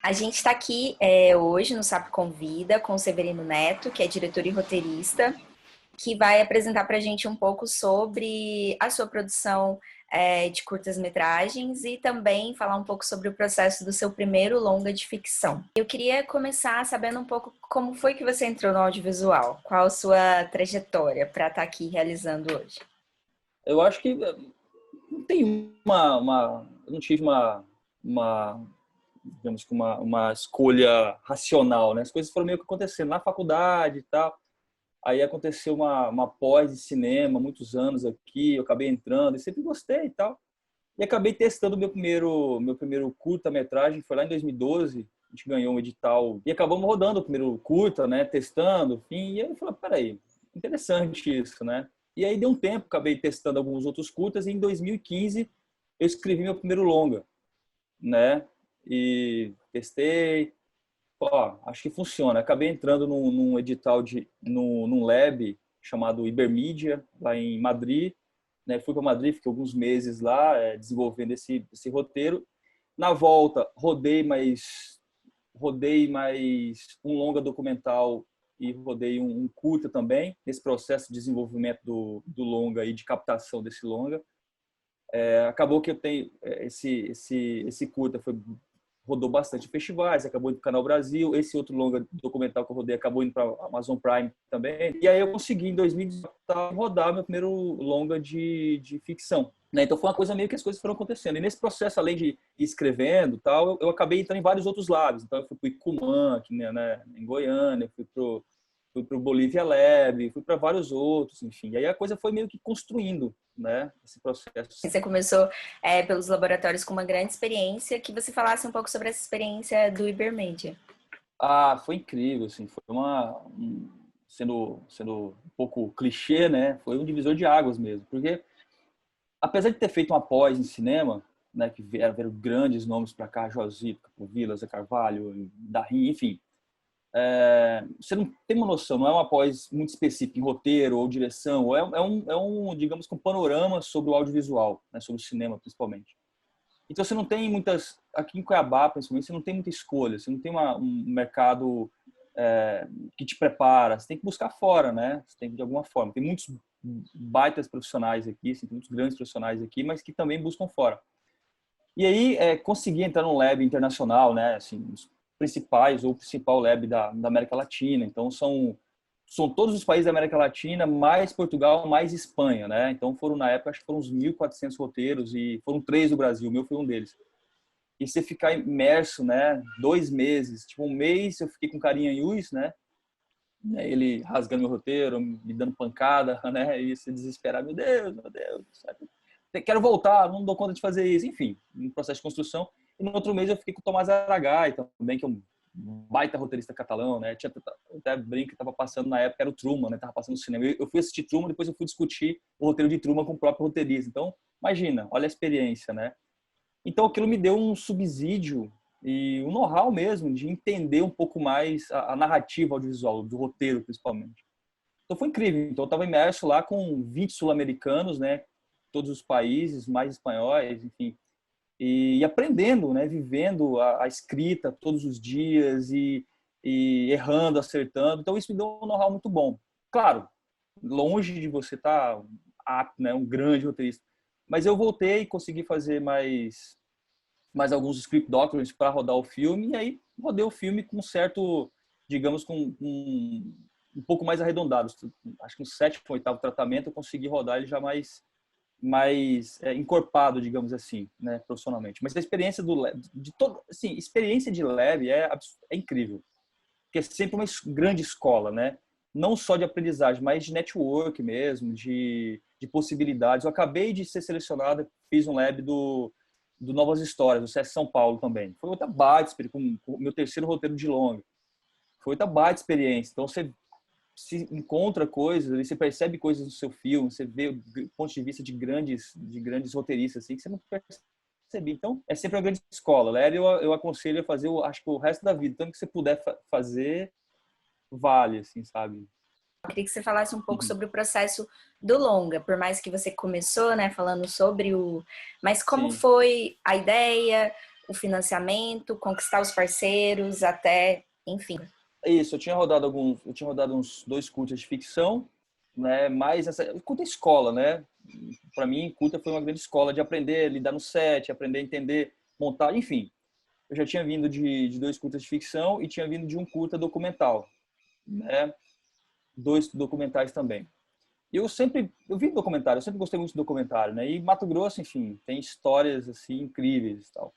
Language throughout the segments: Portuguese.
A gente está aqui hoje no Sapo Convida com o Severino Neto, que é diretor e roteirista, que vai apresentar para a gente um pouco sobre a sua produção de curtas-metragens e também falar um pouco sobre o processo do seu primeiro longa de ficção. Eu queria começar sabendo um pouco como foi que você entrou no audiovisual, qual a sua trajetória para estar aqui realizando hoje. Eu acho que não tem eu não tive digamos que uma escolha racional, né? As coisas foram meio que acontecendo na faculdade e tal. Aí aconteceu uma pós de cinema, muitos anos aqui, eu acabei entrando e sempre gostei e tal. E acabei testando meu primeiro curta-metragem, foi lá em 2012, a gente ganhou um edital e acabamos rodando o primeiro curta, né, testando, enfim, e aí eu falei, peraí, interessante isso, né? E aí deu um tempo, acabei testando alguns outros curtas e em 2015 eu escrevi meu primeiro longa, né? E testei, ó, acho que funciona. Acabei entrando num edital num lab chamado Ibermídia, lá em Madrid, né? Fui para Madrid, fiquei alguns meses lá desenvolvendo esse roteiro. Na volta, rodei mais um longa documental e rodei um curta também, nesse processo de desenvolvimento do longa e de captação desse longa. Acabou que eu tenho esse curta rodou bastante em festivais, acabou indo para o Canal Brasil. Esse outro longa documental que eu rodei acabou indo para a Amazon Prime também. E aí eu consegui, em 2018, rodar meu primeiro longa de ficção. Né? Então foi uma coisa meio que as coisas foram acontecendo. E nesse processo, além de ir escrevendo tal, eu acabei entrando em vários outros lados. Então eu fui para o Icumã, aqui, né, em Goiânia, fui para o Bolívia Lab, fui para vários outros, enfim. E aí a coisa foi meio que construindo, né, esse processo. Você começou pelos laboratórios com uma grande experiência, que você falasse um pouco sobre essa experiência do Ibermedia. Foi incrível, assim, foi sendo um pouco clichê, né? Foi um divisor de águas mesmo, porque apesar de ter feito uma pós em cinema, né, que vieram grandes nomes para cá, Josito, Capovilla, Zé Carvalho, Darim, enfim, você não tem uma noção, não é uma pós muito específica em roteiro ou direção, digamos que um panorama sobre o audiovisual, né, sobre o cinema principalmente. Então você não tem muitas, aqui em Cuiabá principalmente, você não tem muita escolha, você não tem um mercado que te prepara, você tem que buscar fora, né? Você tem que, de alguma forma. Tem muitos baitas profissionais aqui, assim, tem muitos grandes profissionais aqui, mas que também buscam fora. E aí consegui entrar num lab internacional, né? Assim, os principais ou o principal lab da América Latina. Então são todos os países da América Latina, mais Portugal, mais Espanha, né? Então foram, na época, acho que foram uns 1.400 roteiros e foram 3 do Brasil, o meu foi um deles. E você ficar imerso, né? 2 meses, tipo um mês eu fiquei com carinha Yus, né? Ele rasgando meu roteiro, me dando pancada, né? E se desesperar, meu Deus, sabe? Quero voltar, não dou conta de fazer isso. Enfim, um processo de construção. E no outro mês eu fiquei com o Tomás Aragay também, que é um baita roteirista catalão, né? Até brinco que estava passando na época, era o Truman, né? Tava passando no cinema. Eu fui assistir Truman, depois eu fui discutir o roteiro de Truman com o próprio roteirista. Então, imagina, olha a experiência, né? Então aquilo me deu um subsídio e um know-how mesmo de entender um pouco mais a narrativa audiovisual, do roteiro principalmente. Então foi incrível. Então eu estava imerso lá com 20 sul-americanos, né? Todos os países, mais espanhóis, enfim. E aprendendo, né? Vivendo a escrita todos os dias e errando, acertando. Então isso me deu um know-how muito bom. Claro, longe de você estar apto, né? Um grande roteirista. Mas eu voltei e consegui fazer mais alguns script documents para rodar o filme, e aí rodei o filme com um certo, digamos, com um pouco mais arredondado. Acho que no 7º, 8º tratamento eu consegui rodar ele já mais encorpado, digamos assim, né, profissionalmente. Mas a experiência assim, experiência de lab é incrível, porque é sempre uma grande escola, né? Não só de aprendizagem, mas de network mesmo, de possibilidades. Eu acabei de ser selecionado, fiz um lab do Novas Histórias, do CS São Paulo também. Foi outra baita experiência, com o meu terceiro roteiro de longa. Foi outra baita experiência. Então você se encontra coisas, você percebe coisas no seu filme, você vê pontos de vista de grandes roteiristas assim que você não percebia. Então é sempre uma grande escola. Né? Eu aconselho a fazer, acho que o resto da vida, tanto que você puder fazer, vale, assim, sabe? Eu queria que você falasse um pouco sobre o processo do longa, por mais que você começou, né, falando sobre o... Mas como Sim. foi a ideia? o financiamento, conquistar os parceiros, até, enfim. Isso, eu tinha rodado uns 2 curtas de ficção, né? Mas essa curta escola, né? Para mim, curta foi uma grande escola de aprender a lidar no set, aprender a entender, montar, enfim. Eu já tinha vindo de 2 curtas de ficção e tinha vindo de um curta documental, né? 2 documentais também. Eu vi documentário, eu sempre gostei muito de documentário, né? E Mato Grosso, enfim, tem histórias assim incríveis e tal.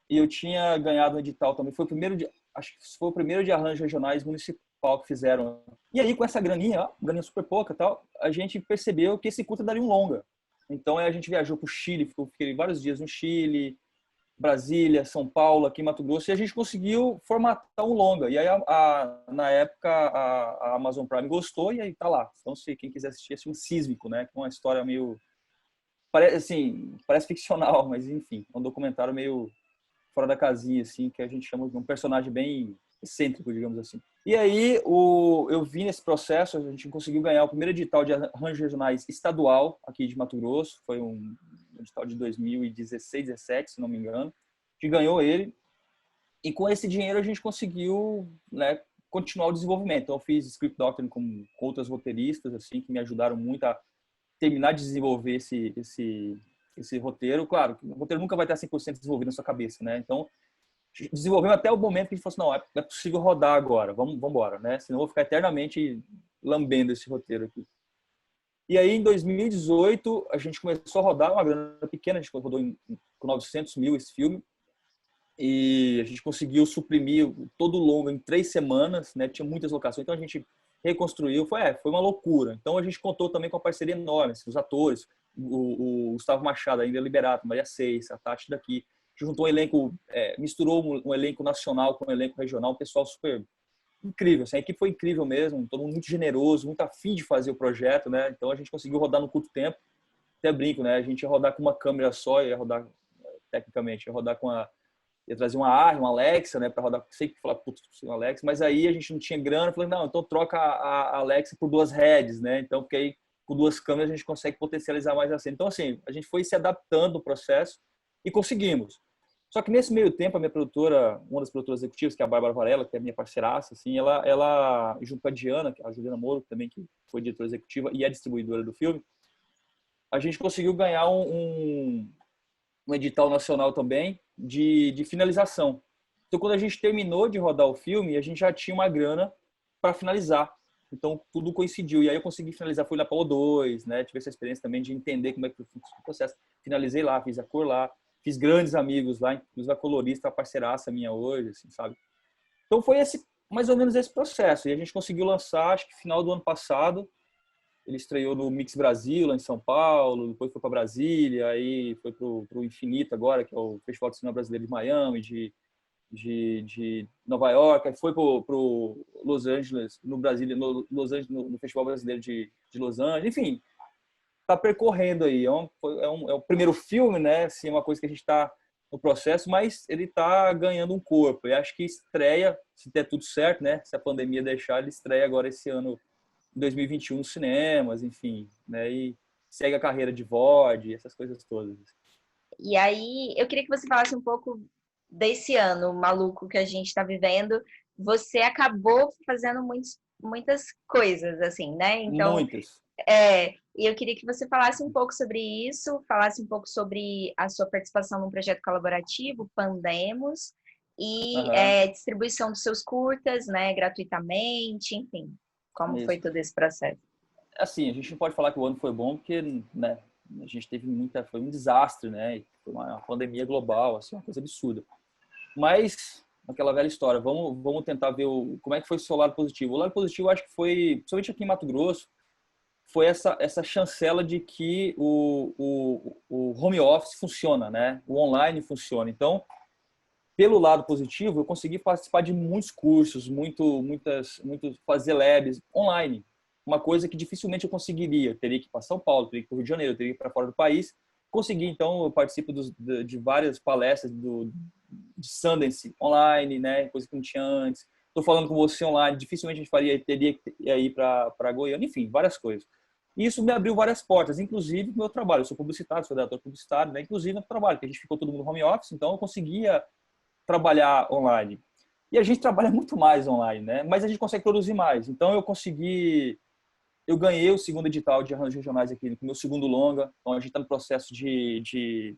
E eu tinha ganhado um edital também, acho que foi o primeiro de arranjos regionais municipal que fizeram. E aí com essa graninha, ó, graninha super pouca, e tal, a gente percebeu que esse curta daria um longa. Então aí a gente viajou para o Chile, fiquei vários dias no Chile, Brasília, São Paulo, aqui em Mato Grosso, e a gente conseguiu formatar um longa. E aí, na época, a Amazon Prime gostou e aí tá lá. Então, se quem quiser assistir, é um Sísmico, né? Com uma história meio... Parece, assim, parece ficcional, mas enfim, é um documentário meio fora da casinha, assim, que a gente chama de um personagem bem excêntrico, digamos assim. E aí, eu vi nesse processo, a gente conseguiu ganhar o primeiro edital de arranjos regionais estadual aqui de Mato Grosso, foi um edital de 2016, 17, se não me engano. A gente ganhou ele e com esse dinheiro a gente conseguiu, né, continuar o desenvolvimento. Então, eu fiz script doctoring com outras roteiristas, assim, que me ajudaram muito a terminar de desenvolver esse roteiro. Claro, o roteiro nunca vai estar 100% desenvolvido na sua cabeça, né? Então, desenvolvemos até o momento que a gente falou assim, não, é possível rodar agora, vamos embora, né? Senão eu vou ficar eternamente lambendo esse roteiro aqui. E aí, em 2018, a gente começou a rodar uma grana pequena, a gente rodou com 900 mil esse filme, e a gente conseguiu suprimir todo o longa em 3 semanas, né? Tinha muitas locações, então a gente reconstruiu, foi uma loucura. Então a gente contou também com uma parceria enorme, assim, os atores, o Gustavo Machado, ainda Liberato, Maria Seis, a Tati daqui, juntou um elenco, misturou um elenco nacional com um elenco regional, um pessoal super incrível, assim, a equipe foi incrível mesmo, todo mundo muito generoso, muito afim de fazer o projeto, né? Então a gente conseguiu rodar no curto tempo, até brinco, né? A gente ia rodar com uma câmera só, ia rodar tecnicamente, ia rodar ia trazer uma ARRI, uma Alexa, né, para rodar, sei que falar, putz, uma Alexa, mas aí a gente não tinha grana, falei, não, então troca a Alexa por 2 heads, né? Então, porque aí com 2 câmeras a gente consegue potencializar mais a cena. Então, assim, a gente foi se adaptando ao processo e conseguimos. Só que nesse meio tempo, a minha produtora, uma das produtoras executivas, que é a Bárbara Varela, que é a minha parceiraça, assim, ela junto com a Diana, a Juliana Moro, também, que foi diretora executiva e é distribuidora do filme, a gente conseguiu ganhar um edital nacional também de finalização. Então, quando a gente terminou de rodar o filme, a gente já tinha uma grana para finalizar. Então, tudo coincidiu. E aí eu consegui finalizar, fui lá para o O2, né? Tive essa experiência também de entender como é que funciona o processo. Finalizei lá, fiz a cor lá, fiz grandes amigos lá, inclusive a colorista, a parceiraça minha hoje, assim, sabe? Então, foi mais ou menos esse processo. E a gente conseguiu lançar, acho que final do ano passado. Ele estreou no Mix Brasil, lá em São Paulo, depois foi para Brasília, aí foi para o Infinito agora, que é o Festival de Cinema Brasileiro de Miami, de Nova York, aí foi para o Los Angeles, no Brasília, Los Angeles, no Festival Brasileiro de Los Angeles, enfim, está percorrendo aí. É o primeiro filme, né? Assim, é uma coisa que a gente está no processo, mas ele está ganhando um corpo. E acho que estreia, se der tudo certo, né? Se a pandemia deixar, ele estreia agora esse ano, em 2021, nos cinemas, enfim, né? E segue a carreira de VOD, essas coisas todas. E aí, eu queria que você falasse um pouco desse ano maluco que a gente está vivendo. Você acabou fazendo muitas coisas, assim, né? Então, Muitas. e eu queria que você falasse um pouco sobre isso, falasse um pouco sobre a sua participação num projeto colaborativo, Pandemos, e Uhum. distribuição dos seus curtas, né, gratuitamente, enfim, como foi Isso. todo esse processo. Assim, a gente não pode falar que o ano foi bom porque, né, a gente teve foi um desastre, né? Foi uma pandemia global, assim, uma coisa absurda. Mas aquela velha história, vamos tentar ver como é que foi o seu lado positivo. O lado positivo, acho que foi, principalmente aqui em Mato Grosso, foi essa chancela de que o home office funciona, né? O online funciona. Então, pelo lado positivo, eu consegui participar de muitos cursos, fazer labs online. Uma coisa que dificilmente eu conseguiria. Eu teria que ir para São Paulo, teria que ir para o Rio de Janeiro, teria que ir para fora do país. Consegui, então, eu participo de várias palestras de Sundance online, né? Coisa que não tinha antes. Estou falando com você online, dificilmente a gente teria que ir para Goiânia, enfim, várias coisas. E isso me abriu várias portas, inclusive no meu trabalho. Eu sou publicitário, sou redator publicitário, né? Inclusive no trabalho, que a gente ficou todo mundo home office, então eu conseguia trabalhar online? E a gente trabalha muito mais online, né? Mas a gente consegue produzir mais. Então eu ganhei o segundo edital de arranjos regionais aqui, no meu segundo longa. Então a gente está no processo de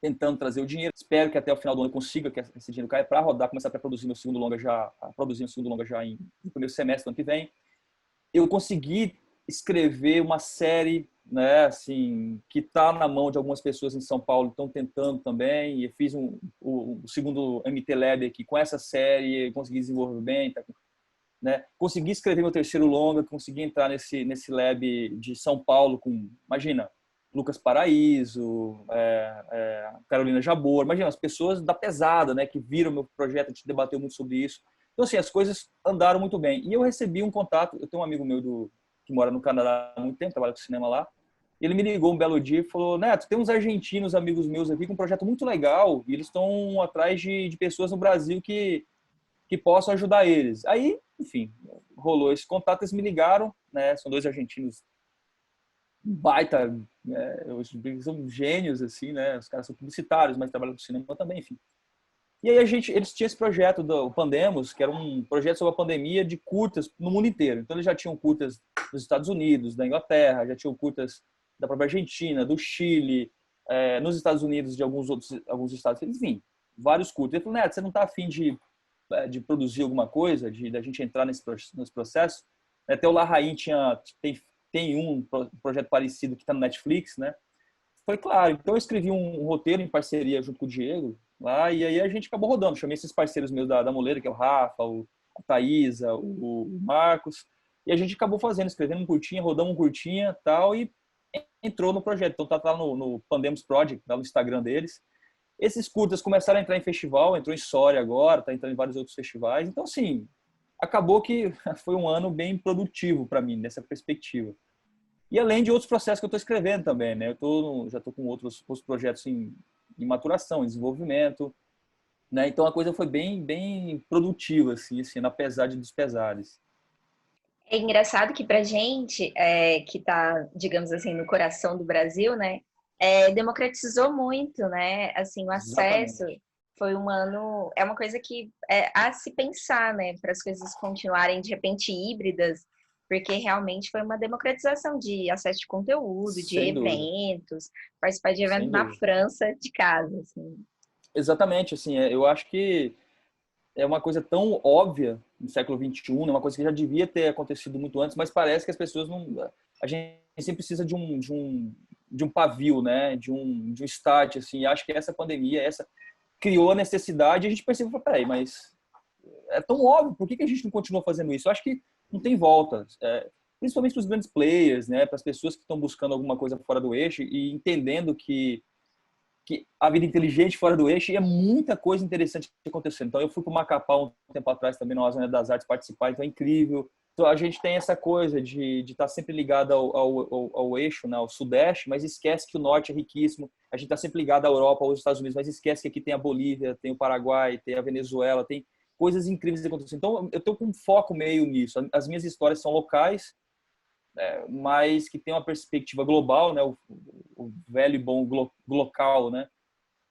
tentando trazer o dinheiro. Espero que até o final do ano eu consiga que esse dinheiro caia para rodar, começar a produzir meu segundo longa já, a produzir meu segundo longa já no primeiro semestre do ano que vem. Eu consegui escrever uma série, né, assim, que está na mão de algumas pessoas em São Paulo, estão tentando também, e eu fiz o segundo MT Lab aqui com essa série, consegui desenvolver bem, tá, né? Consegui escrever meu terceiro longa, consegui entrar nesse lab de São Paulo com, imagina, Lucas Paraíso, Carolina Jabor, imagina, as pessoas da pesada, né, que viram meu projeto, a gente debateu muito sobre isso. Então, assim, as coisas andaram muito bem. E eu recebi um contato, eu tenho um amigo meu que mora no Canadá há muito tempo, trabalha com cinema lá, e ele me ligou um belo dia e falou, Neto, tem uns argentinos, amigos meus aqui, com um projeto muito legal, e eles estão atrás de pessoas no Brasil que possam ajudar eles. Aí, enfim, rolou esse contato, eles me ligaram, né? São dois argentinos baita, são gênios, assim, né? Os caras são publicitários, mas trabalham com cinema também, enfim. E aí eles tinham esse projeto do Pandemos, que era um projeto sobre a pandemia de curtas no mundo inteiro. Então eles já tinham curtas dos Estados Unidos, da Inglaterra, já tinham curtas da própria Argentina, do Chile, nos Estados Unidos, de alguns estados, enfim, vários curtas. Ele falou, Neto, você não está afim de produzir alguma coisa, da gente entrar nesse processo? Até o Larraín tem um projeto parecido que está no Netflix, né? Foi claro. Então eu escrevi um roteiro em parceria junto com o Diego lá, e aí a gente acabou rodando. Chamei esses parceiros meus da Moleira, que é o Rafa, a Thaísa, o Marcos, e a gente acabou escrevendo um curtinha, rodamos um curtinha tal, e entrou no projeto. Então tá lá no Pandemos Project, lá no Instagram deles. Esses curtas começaram a entrar em festival, entrou em Soria agora, tá entrando em vários outros festivais. Então, assim, acabou que foi um ano bem produtivo para mim, nessa perspectiva. E além de outros processos que eu estou escrevendo também, né? Já estou com outros projetos em maturação, em desenvolvimento, né? Então a coisa foi bem produtiva, assim, apesar dos pesares. É engraçado que pra gente, que está, digamos assim, no coração do Brasil, né, democratizou muito, né, assim, o acesso Exatamente. foi um ano, é uma coisa que é a se pensar, né, para as coisas continuarem de repente híbridas, porque realmente foi uma democratização de acesso de conteúdo, de Sem dúvida, eventos, participar de evento sem na dúvida. França de casa, assim. Exatamente, assim, eu acho que é uma coisa tão óbvia no século XXI, é uma coisa que já devia ter acontecido muito antes, mas parece que as pessoas não. A gente sempre precisa de um pavio, né? De um start, assim. E acho que essa pandemia, criou a necessidade e a gente percebeu, peraí, mas é tão óbvio, por que a gente não continua fazendo isso? Eu acho que não tem volta. Principalmente para os grandes players, né? Para as pessoas que estão buscando alguma coisa fora do eixo e entendendo que a vida inteligente fora do eixo e é muita coisa interessante acontecendo. Então, eu fui para o Macapá um tempo atrás também, na Zona das Artes, participar, então é incrível. Então, a gente tem essa coisa de estar sempre ligado ao eixo, né, ao Sudeste, mas esquece que o Norte é riquíssimo. A gente está sempre ligado à Europa, aos Estados Unidos, mas esquece que aqui tem a Bolívia, tem o Paraguai, tem a Venezuela, tem coisas incríveis acontecendo. Então, eu estou com um foco meio nisso. As minhas histórias são locais, mas que tem uma perspectiva global, né, o velho e bom local, né,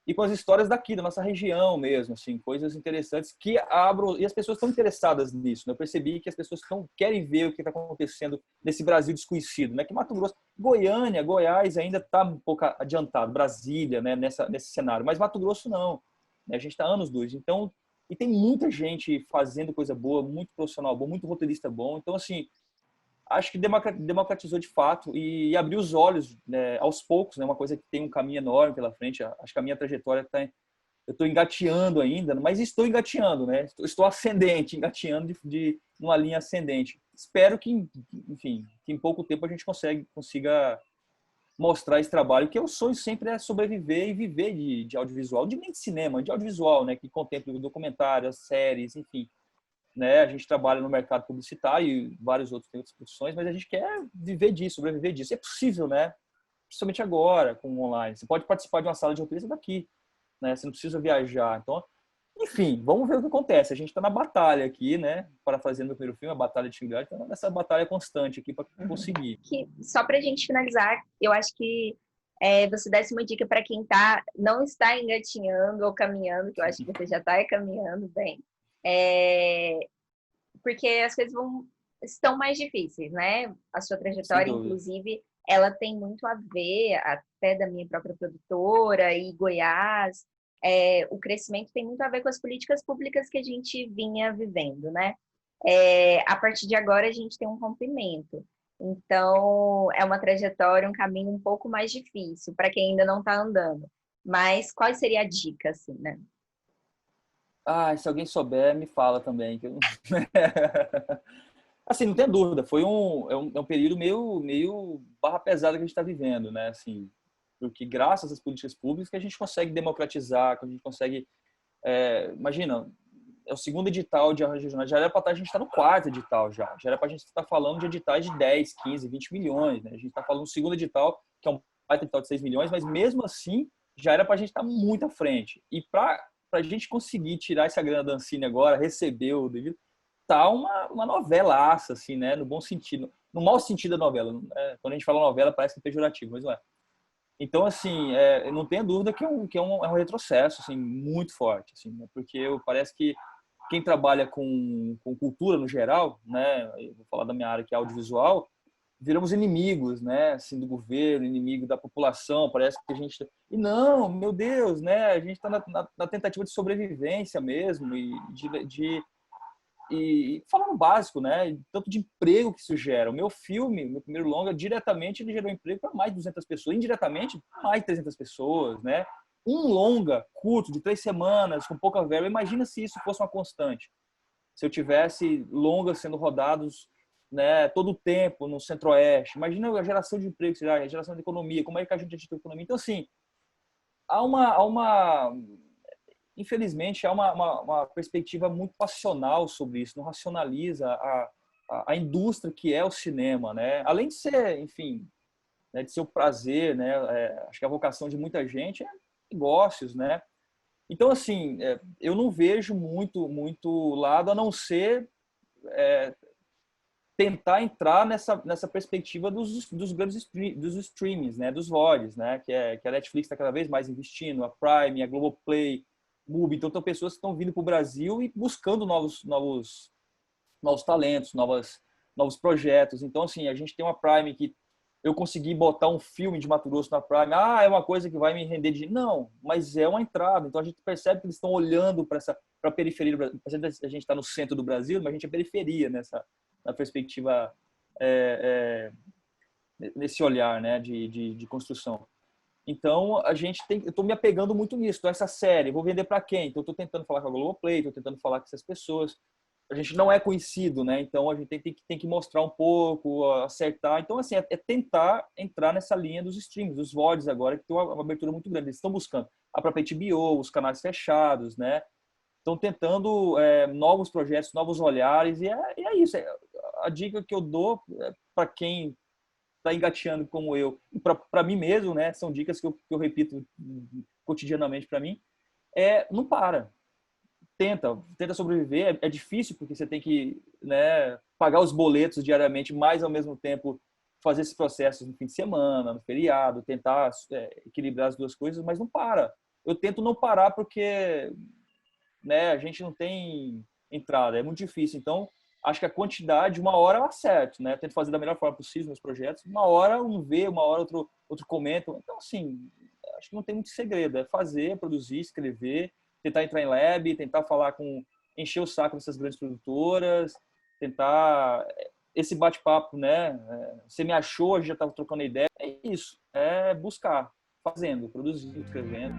e com as histórias daqui, da nossa região mesmo, assim, coisas interessantes que abram, e as pessoas estão interessadas nisso, né? Eu percebi que as pessoas querem ver o que está acontecendo nesse Brasil desconhecido, né? Que Mato Grosso, Goiânia, Goiás ainda está um pouco adiantado, Brasília, né? Nesse cenário, mas Mato Grosso não, né? A gente está anos-luz, então, e tem muita gente fazendo coisa boa, muito profissional bom, muito roteirista bom, então, assim, acho que democratizou de fato e abriu os olhos, né, aos poucos, né, uma coisa que tem um caminho enorme pela frente. Acho que a minha trajetória eu estou engateando ainda, mas estou engateando, né? Estou ascendente, engateando de uma linha ascendente. Espero que, enfim, que em pouco tempo a gente consiga mostrar esse trabalho, que o sonho sempre é sobreviver e viver de audiovisual, nem de cinema, de audiovisual, né? Que contemple o documentário, as séries, enfim, né? A gente trabalha no mercado publicitário e vários outras profissões, mas a gente quer viver disso, sobreviver disso. É possível, né? Principalmente agora, com o online. Você pode participar de uma sala de roteiro daqui, né? Você não precisa viajar. Então, enfim, vamos ver o que acontece. A gente está na batalha aqui, né? Para fazer meu primeiro filme, a Batalha de Atividade, está nessa batalha constante aqui para conseguir. Que, só para a gente finalizar, eu acho que você desse uma dica para quem não está engatinhando ou caminhando, que eu acho que você já está caminhando bem. Porque as coisas estão mais difíceis, né? A sua Sem trajetória, dúvida. inclusive, ela tem muito a ver, até da minha própria produtora e Goiás, o crescimento tem muito a ver com as políticas públicas que a gente vinha vivendo, né? A partir de agora, a gente tem um rompimento. Então, é uma trajetória, um caminho um pouco mais difícil para quem ainda não está andando. Mas qual seria a dica, assim, né? Ah, se alguém souber, me fala também. Que eu... Assim, não tem dúvida, é um período meio barra pesada que a gente está vivendo, né? Assim, porque graças às políticas públicas que a gente consegue democratizar, que a gente consegue... imagina, é o segundo edital de arranjo regional, já era para a gente estar no quarto edital já era para a gente estar falando de editais de 10, 15, 20 milhões, né? A gente está falando do segundo edital, que é um baita edital de 6 milhões, mas mesmo assim já era para a gente estar muito à frente. E para a gente conseguir tirar essa grana da Ancine agora, receber o devido, tá uma novelaça, assim, né? No bom sentido. No mau sentido da novela. Quando a gente fala novela, parece que é pejorativo, mas não é. Então, assim, não tenha dúvida que é um retrocesso, assim, muito forte, assim, né? Porque parece que quem trabalha com cultura no geral, né? Eu vou falar da minha área que é audiovisual, viramos inimigos, né? Assim, do governo, inimigo da população. Parece que a gente e não, meu Deus, né? A gente está na tentativa de sobrevivência mesmo e falando básico, né? Tanto de emprego que isso gera. O meu filme, meu primeiro longa, diretamente ele gerou emprego para mais de 200 pessoas, indiretamente mais de 300 pessoas, né? Um longa curto de 3 semanas com pouca verba. Imagina se isso fosse uma constante. Se eu tivesse longas sendo rodados, né, todo o tempo no Centro-Oeste. Imagina a geração de emprego, a geração de economia, como é que a gente ativa a economia. Então, assim, há uma infelizmente, há uma perspectiva muito passional sobre isso, não racionaliza a indústria que é o cinema, né? Além de ser, enfim, né, de ser o prazer, né? Acho que a vocação de muita gente é negócios, né? Então, assim, eu não vejo muito lado a não ser tentar entrar nessa perspectiva dos grandes dos streamings, né? Dos VODs, né? Que a Netflix está cada vez mais investindo, a Prime, a Globoplay, Mubi. Então, tem pessoas que estão vindo para o Brasil e buscando novos talentos, novos projetos. Então, assim, a gente tem uma Prime que eu consegui botar um filme de Mato Grosso na Prime. Ah, é uma coisa que vai me render de... Não, mas é uma entrada. Então, a gente percebe que eles estão olhando para a periferia do Brasil. A gente está no centro do Brasil, mas a gente é periferia na perspectiva, nesse olhar, né, de construção. Então, eu estou me apegando muito nisso. Então, essa série, vou vender para quem? Então, estou tentando falar com a Globoplay, estou tentando falar com essas pessoas. A gente não é conhecido, né? Então, a gente tem que mostrar um pouco, acertar. Então, assim, é tentar entrar nessa linha dos streams, dos VODs agora, que tem uma abertura muito grande. Eles estão buscando a própria HBO, os canais fechados, né? Estão tentando novos projetos, novos olhares, e é isso. A dica que eu dou para quem está engateando como eu, e para mim mesmo, né? São dicas que eu repito cotidianamente para mim. Não para. Tenta sobreviver. É difícil porque você tem que, né, pagar os boletos diariamente, mas ao mesmo tempo fazer esses processos no fim de semana, no feriado, tentar equilibrar as duas coisas, mas não para. Eu tento não parar porque, né, a gente não tem entrada, é muito difícil. Então, acho que a quantidade, uma hora eu acerto, né? Eu tento fazer da melhor forma possível meus projetos. Uma hora um vê, uma hora outro comenta. Então, assim, acho que não tem muito segredo. É fazer, produzir, escrever, tentar entrar em lab, tentar falar encher o saco dessas grandes produtoras, tentar esse bate-papo, né? Você me achou, a gente já estava trocando ideia. É isso, é buscar, fazendo, produzindo, escrevendo.